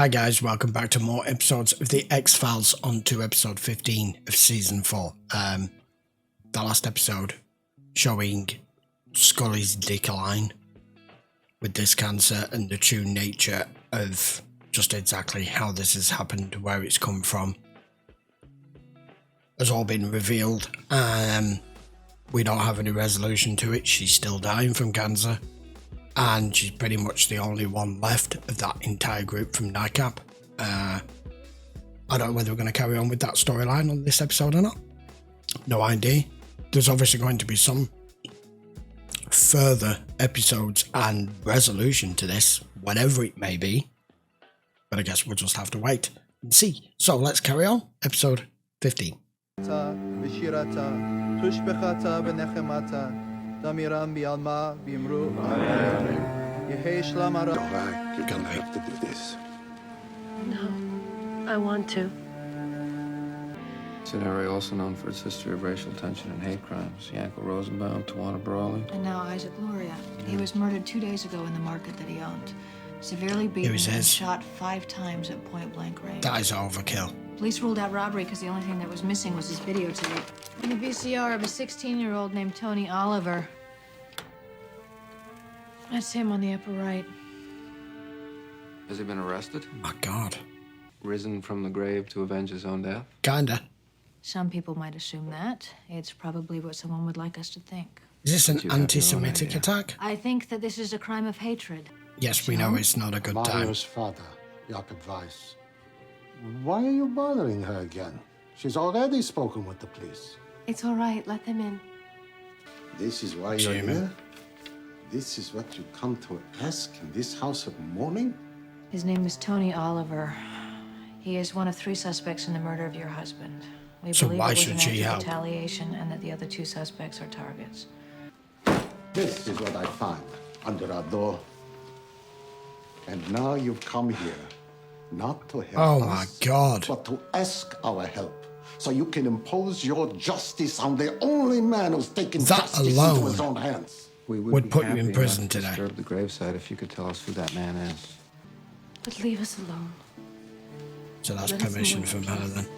Hi guys, welcome back to more episodes of the X-Files, on to episode 15 of season 4. The last episode showing Scully's decline with this cancer and the true nature of just exactly how this has happened, where it's come from, has all been revealed. We don't have any resolution to it. She's still dying from cancer, and she's pretty much the only one left of that entire group from NICAP. I don't know whether we're going to carry on with that storyline on this episode or not. No idea. There's obviously going to be some further episodes and resolution to this, whatever it may be. But I guess we'll just have to wait and see. So let's carry on. Episode 15. Damiram bi'alma bimru. Yehei shlamara. You're gonna have to do this. No, I want to. It's an area also known for its history of racial tension and hate crimes. Yankel Rosenbaum, Tawana Brawley. And now Issac Luria. He was murdered 2 days ago in the market that he owned. Severely beaten and shot 5 times at point-blank range. That is overkill. Police ruled out robbery because the only thing that was missing was his videotape. And a VCR of a 16-year-old named Tony Oliver. That's him on the upper right. Has he been arrested? My God. Risen from the grave to avenge his own death? Kinda. Some people might assume that. It's probably what someone would like us to think. Is this an anti-Semitic attack? I think that this is a crime of hatred. Yes, we know it's not a good time. Mario's father, Jakob Weiss. Why are you bothering her again? She's already spoken with the police. It's all right. Let them in. This is why you're here? This is what you come to ask in this house of mourning? His name is Tony Oliver. He is one of 3 suspects in the murder of your husband. We So believe why it was should an she act of help? retaliation and that the other 2 suspects are targets. This is what I find under our door. And now you've come here, not to help Oh us, my God. but to ask our help, so you can impose your justice on the only man who's taken That justice into alone his own hands. We would be put you happy in not prison to today. disturb the gravesite if you could tell us who that man is. But leave us alone. So that's Let us permission know from what her it then.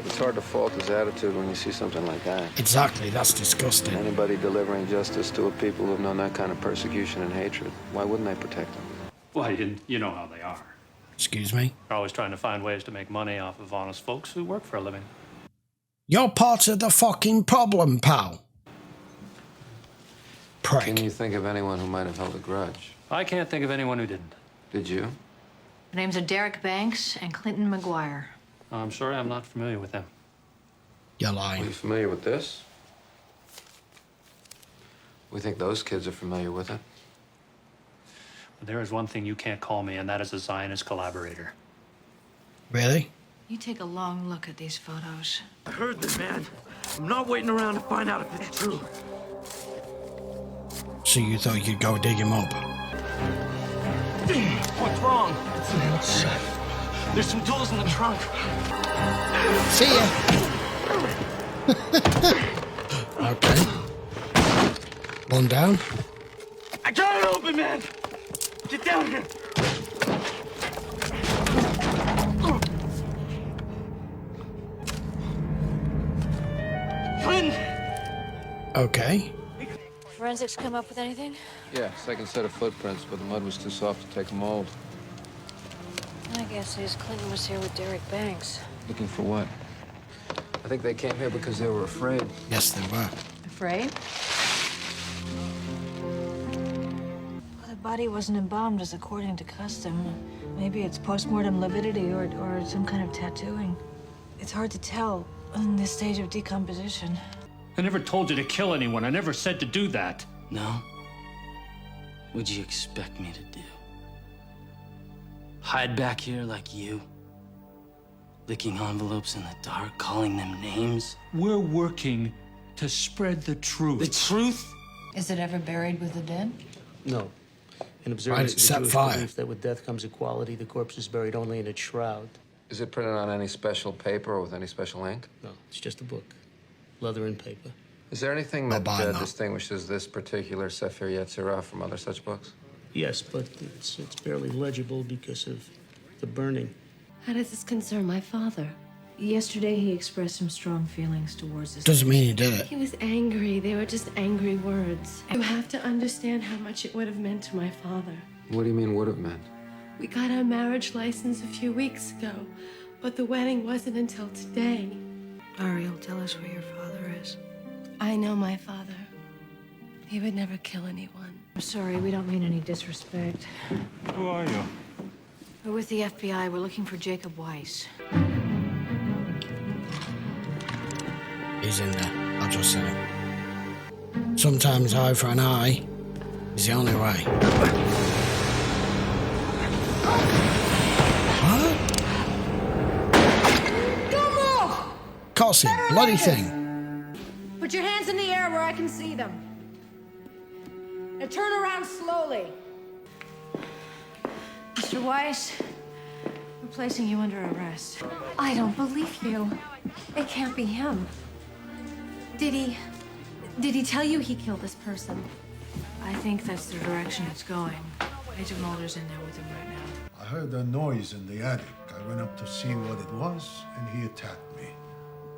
It's hard to fault his attitude when you see something like that. Exactly, that's disgusting. Anybody delivering justice to a people who've known that kind of persecution and hatred, why wouldn't they protect them? Well, you know how they are. Excuse me? They're always trying to find ways to make money off of honest folks who work for a living. You're part of the fucking problem, pal. Can Prick. you think of anyone who might have held a grudge? I can't think of anyone who didn't. Did you? The names are Derek Banks and Clinton McGuire. I'm sorry, I'm not familiar with them. You're Are you lying. familiar with this? We think those kids are familiar with it. But there is one thing you can't call me, and that is a Zionist collaborator. Really? You take a long look at these photos. I heard them, man. I'm not waiting around to find out if it's true. So you thought you'd go dig him up? What's wrong? There's some tools in the trunk. See ya! Okay. One down. I got it open, man. Get down here. Clinton! Okay. Forensics come up with anything? Yeah, second set of footprints, but the mud was too soft to take a mold. My guess is Clinton was here with Derek Banks. Looking for what? I think they came here because they were afraid. Yes, they were. Afraid? Well, the body wasn't embalmed as according to custom. Maybe it's postmortem lividity or some kind of tattooing. It's hard to tell in this stage of decomposition. I never told you to kill anyone. I never said to do that. No? What'd you expect me to do? Hide back here like you? Licking envelopes in the dark, calling them names? We're working to spread the truth. The truth? Is it ever buried with the dead? No. In Right, observance it's of set the Jewish fire. belief that with death comes equality, the corpse is buried only in its shroud. Is it printed on any special paper or with any special ink? No, it's just a book. Leather and paper. Is there anything I'll that buy that. distinguishes this particular Sefer Yetzirah from other such books? Yes, but it's barely legible because of the burning. How does this concern my father? Yesterday, he expressed some strong feelings towards us. Doesn't mean he did it. He was angry. They were just angry words. You have to understand how much it would have meant to my father. What do you mean would have meant? We got our marriage license a few weeks ago, but the wedding wasn't until today. Ariel, tell us where your father is. I know my father. He would never kill anyone. I'm sorry, we don't mean any disrespect. Who are you? We're with the FBI. We're looking for Jacob Weiss. He's in there. I'll just say. Sometimes eye for an eye is the only way. What? Don't move! Cossy, bloody thing. Put your hands in the air where I can see them. Now turn around slowly. Mr. Weiss, we're placing you under arrest. I don't believe you. It can't be him. Did he tell you he killed this person? I think that's the direction it's going. Agent Mulder's in there with him right now. I heard a noise in the attic. I went up to see what it was, and he attacked me.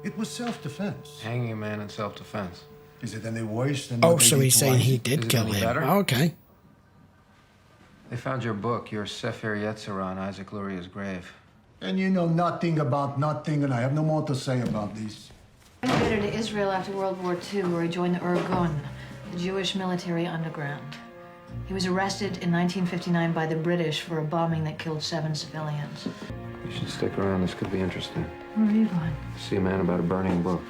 It was self-defense. Hanging a man in self-defense. Is it any worse than Oh, what they so did he's to saying he Isaac? did Is it kill any him. better? Okay. They found your book, your Sefer Yetzirah, on Issac Luria's grave. And you know nothing about nothing, and I have no more to say about this. He immigrated to Israel after World War II, where he joined the Irgun, the Jewish military underground. He was arrested in 1959 by the British for a bombing that killed 7 civilians. You should stick around. This could be interesting. Where are you going? See a man about a burning book.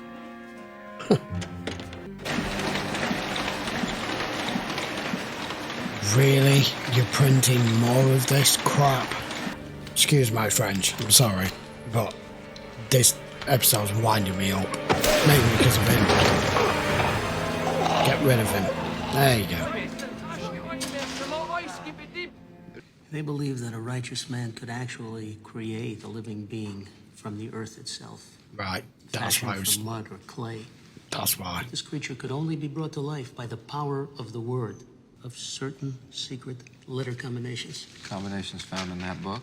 Really? You're printing more of this crap? Excuse my French, I'm sorry, but this episode's winding me up. Maybe because of him. Get rid of him. There you go. They believe that a righteous man could actually create a living being from the earth itself. Right, that's why I was... From mud or clay. That's why. This creature could only be brought to life by the power of the word, of certain secret letter combinations. Combinations found in that book?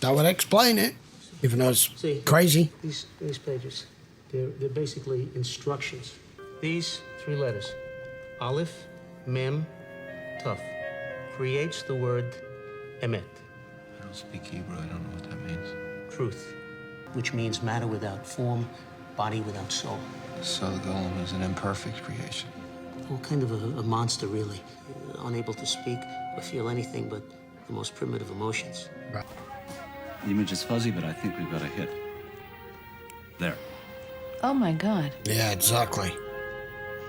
That would explain it, even though it's See, crazy. These pages, they're basically instructions. These 3 letters, Aleph, Mem, Tuf, creates the word Emet. I don't speak Hebrew. I don't know what that means. Truth, which means matter without form, body without soul. So the golem is an imperfect creation. Well, kind of a monster, really. Unable to speak or feel anything but the most primitive emotions. Right. The image is fuzzy, but I think we've got a hit. There. Oh my God. Yeah, exactly.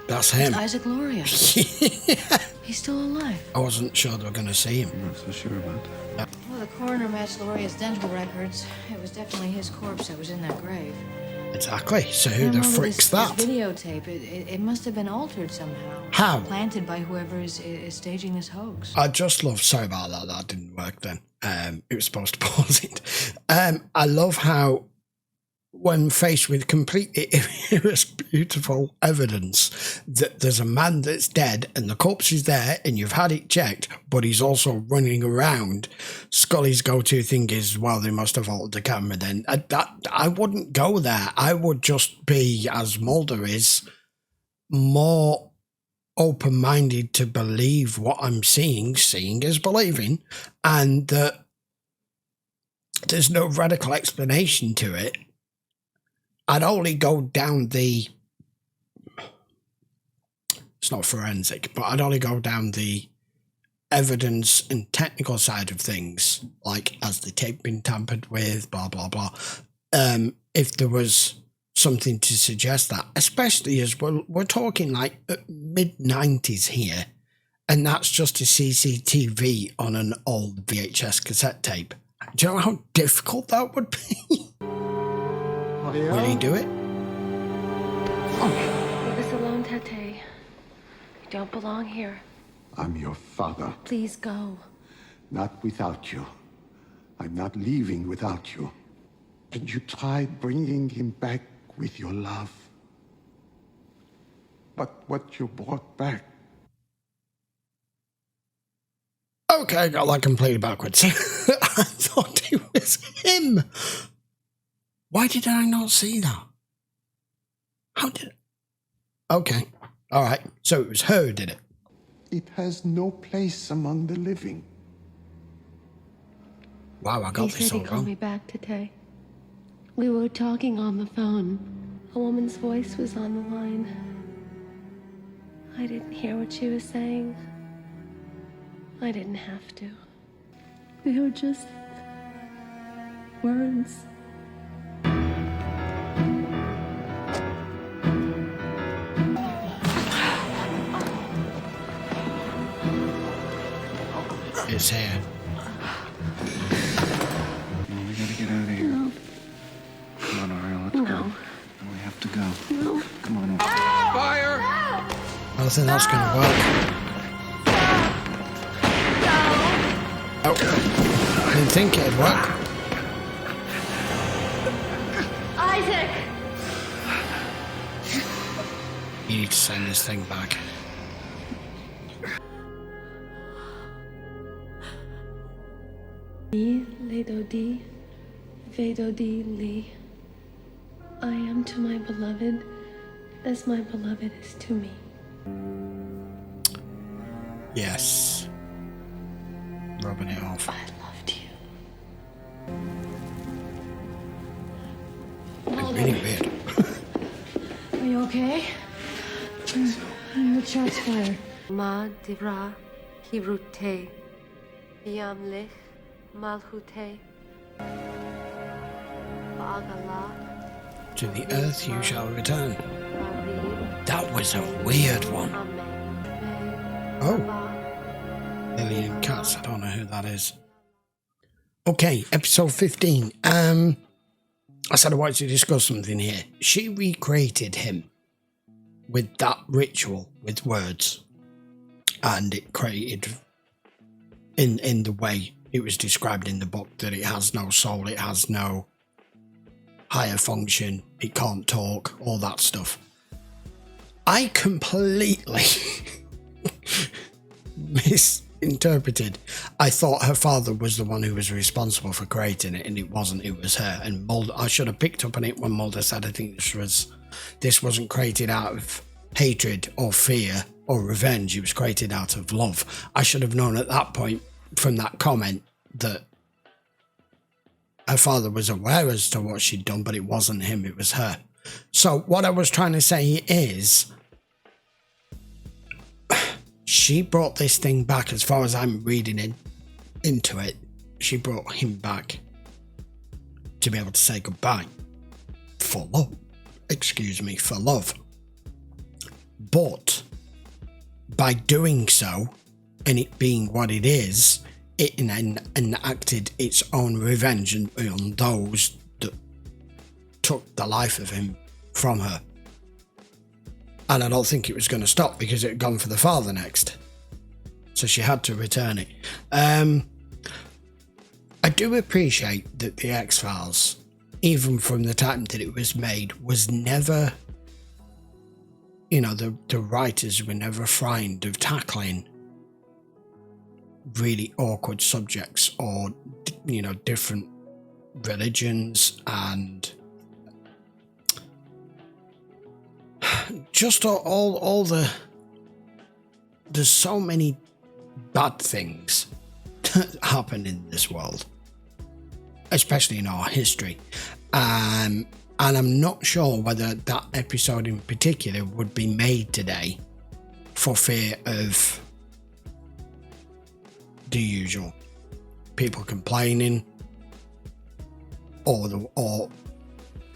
That's him. It's Issac Luria. He's still alive. I wasn't sure they were going to see him. I'm not so sure about that. Well, the coroner matched Luria's dental records. It was definitely his corpse that was in that grave. Exactly. So who the frick's that? This videotape, it must have been altered somehow. How? Planted by whoever is staging this hoax. I just love... Sorry about that. That didn't work then. It was supposed to pause it. I love how when faced with completely irrefutable evidence that there's a man that's dead and the corpse is there and you've had it checked, but he's also running around, Scully's go-to thing is, well, they must have altered the camera then. I wouldn't go there. I would just be, as Mulder is, more open-minded to believe what I'm seeing. Seeing is believing, and that there's no radical explanation to it. I'd only go down the, it's not forensic, but I'd only go down the evidence and technical side of things, like has the tape been tampered with, blah, blah, blah. If there was something to suggest that, especially as we're talking like mid-90s here, and that's just a CCTV on an old VHS cassette tape. Do you know how difficult that would be? Will he do it? Leave us alone, Tate. You don't belong here. I'm your father. Please go. Not without you. I'm not leaving without you. And you tried bringing him back with your love. But what you brought back Okay, I got that completely backwards. I thought it was him. Why did I not see that? How did... Okay, all right. So it was her who did it. It has no place among the living. Wow, I got He this said all he'd call wrong. me back today. We were talking on the phone. A woman's voice was on the line. I didn't hear what she was saying. I didn't have to. They were just words. It's here. We gotta get out of here. No. Come on, Ariel, let's No. go. We have to go. No. Come on. Fire! I don't think that's going to work. Oh, I didn't think it'd work. Isaac! You need to send this thing back. Me, Ledodi, Vedodi Li. I am to my beloved as my beloved is to me. Yes. Rubbing it off. I loved you. It's really weird. Are you okay? I heard shots fired. Ma divra kivrute yamlich malchute bagala. To the earth you shall return. That was a weird one. Oh. Alien Cats, I don't know who that is. Okay, episode 15. I said I wanted to discuss something here. She recreated him with that ritual with words. And it created, in the way it was described in the book, that it has no soul, it has no higher function, it can't talk, all that stuff. I completely misinterpreted. I thought her father was the one who was responsible for creating it, and it wasn't, it was her. And Mulder, I should have picked up on it when Mulder said I think this wasn't created out of hatred or fear or revenge, it was created out of love. I should have known at that point from that comment that her father was aware as to what she'd done, but it wasn't him, it was her. So what I was trying to say is, she brought this thing back, as far as I'm reading into it, she brought him back to be able to say goodbye. For love. Excuse me, for love. But by doing so, and it being what it is, it enacted its own revenge on those that took the life of him from her. And I don't think it was going to stop, because it had gone for the father next. So she had to return it. I do appreciate that the X-Files, even from the time that it was made, was never, you know, the writers were never frightened of tackling really awkward subjects, or, you know, different religions, and just all the, there's so many bad things that happen in this world, especially in our history, and I'm not sure whether that episode in particular would be made today for fear of the usual people complaining, or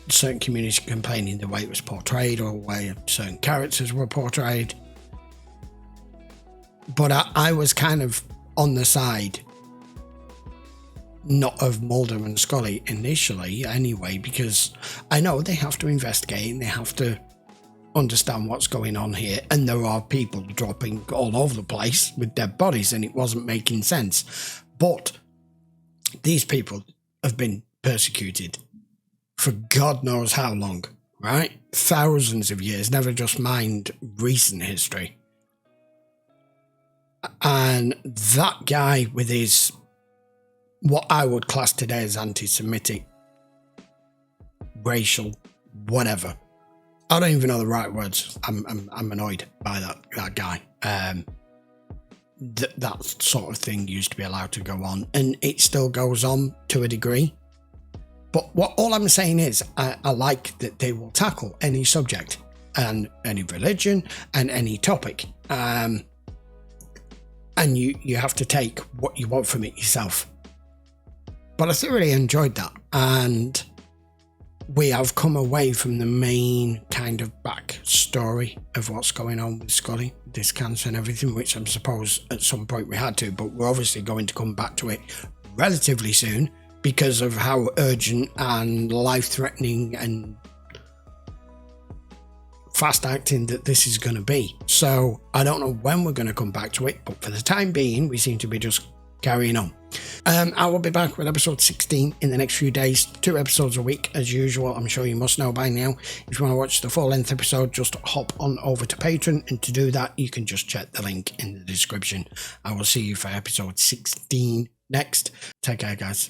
certain communities complaining the way it was portrayed, or the way certain characters were portrayed. But I was kind of on the side, not of Mulder and Scully initially anyway, because I know they have to investigate and they have to understand what's going on here, and there are people dropping all over the place with dead bodies, and it wasn't making sense. But these people have been persecuted for God knows how long, right? Thousands of years, never just mind recent history. And that guy with his, what I would class today as anti-Semitic, racial, whatever. I don't even know the right words. I'm annoyed by that guy. That sort of thing used to be allowed to go on, and it still goes on to a degree. But all I'm saying is, I like that they will tackle any subject and any religion and any topic. And you have to take what you want from it yourself. But I thoroughly enjoyed that. And we have come away from the main kind of backstory of what's going on with Scully, this cancer and everything, which I suppose at some point we had to, but we're obviously going to come back to it relatively soon because of how urgent and life-threatening and fast-acting that this is going to be. So I don't know when we're going to come back to it, but for the time being, we seem to be just carrying on. I will be back with episode 16 in the next few days, 2 episodes a week as usual. I'm sure you must know by now. If you want to watch the full-length episode, just hop on over to Patreon, and to do that you can just check the link in the description. I will see you for episode 16 next. Take care, guys.